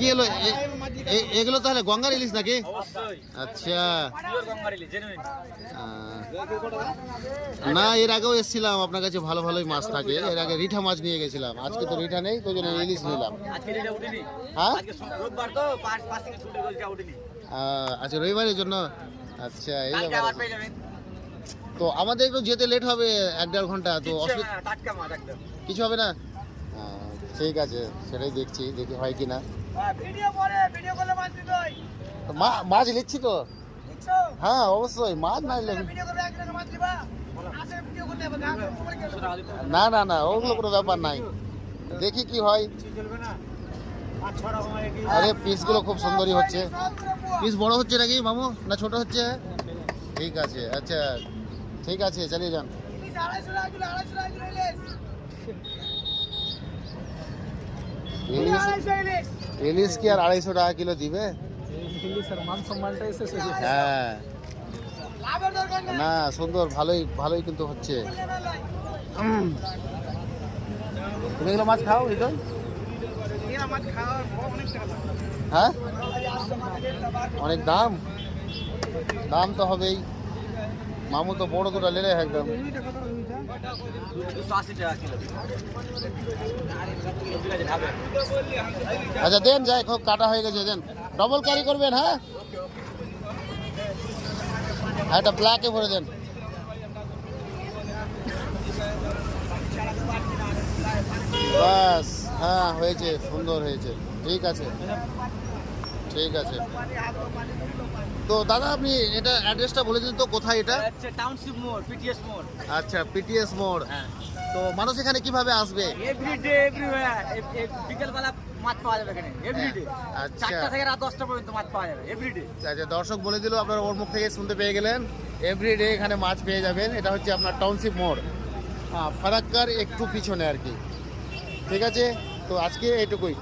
কি এলো এগুলো তাহলে গঙ্গার ইলিশ নাকি? আচ্ছা না, এর আগেও এসেছিলাম আপনার কাছে, ভালো ভালোই মাছ থাকে। এর আগে রিঠা মাছ নিয়ে গেছিলাম, আজকে তো রিঠা নেই, তো জন্য ইলিশ নিলাম। হ্যাঁ আচ্ছা, রবিবারের জন্য। আচ্ছা এই তো আমাদের একটু যেতে লেট হবে 1-1.5 ঘন্টা, তো কিছু হবে না? ঠিক আছে, সেটাই দেখছি, দেখি হয় কিনা। মাছ নিচ্ছি তো, হ্যাঁ অবশ্যই মাছ না নিলে না না না, ওগুলো কোনো ব্যাপার নাই, দেখি কি হয়। আরে পিসগুলো খুব সুন্দরই হচ্ছে। পিস বড় হচ্ছে নাকি মামু, না ছোট হচ্ছে? ঠিক আছে, আচ্ছা ঠিক আছে, চালিয়ে যান। ইলিশ কি আর 250 টাকা কিলো দিবে? হ্যাঁ না সুন্দর, ভালোই ভালোই কিন্তু হচ্ছে। তুমি এগুলো মাছ খাও? হ্যাঁ অনেক দাম, দাম তো হবেই। মামু তো বড় দুটা লেলে একদম। আচ্ছা দেন, যাই খুব কাটা হয়ে গেছে, দেন ডবল ক্যারি করবেন। হ্যাঁ এটা ব্ল্যাকে ভরে দেন। বাস হ্যাঁ হয়েছে, সুন্দর হয়েছে, ঠিক আছে ঠিক আছে। তো দাদা আপনি এটা অ্যাড্রেসটা বলে দিন তো, কোথায় এটা? টাউনশিপ মোড়, পিটিএস মোড়। আচ্ছা পিটিএস মোড়। তো মানুষ এখানে কিভাবে আসবে? এভরিডে এভরিওয়্যার, বিকেলবেলা মাছ পাওয়া যাবে এখানে এভরিডে। আচ্ছা 4টা থেকে রাত 10টা পর্যন্ত মাছ পাওয়া যাবে এভরিডে। আচ্ছা দর্শক বলে দিল, আপনারা ওর মুখ থেকে শুনতে পেয়ে গেলেন, এভরিডে এখানে মাছ পেয়ে যাবেন। এটা হচ্ছে আপনার টাউনশিপ মোড়, ফারাক্কার একটু পিছনে আর কি। ঠিক আছে, তো আজকে এইটুকুই।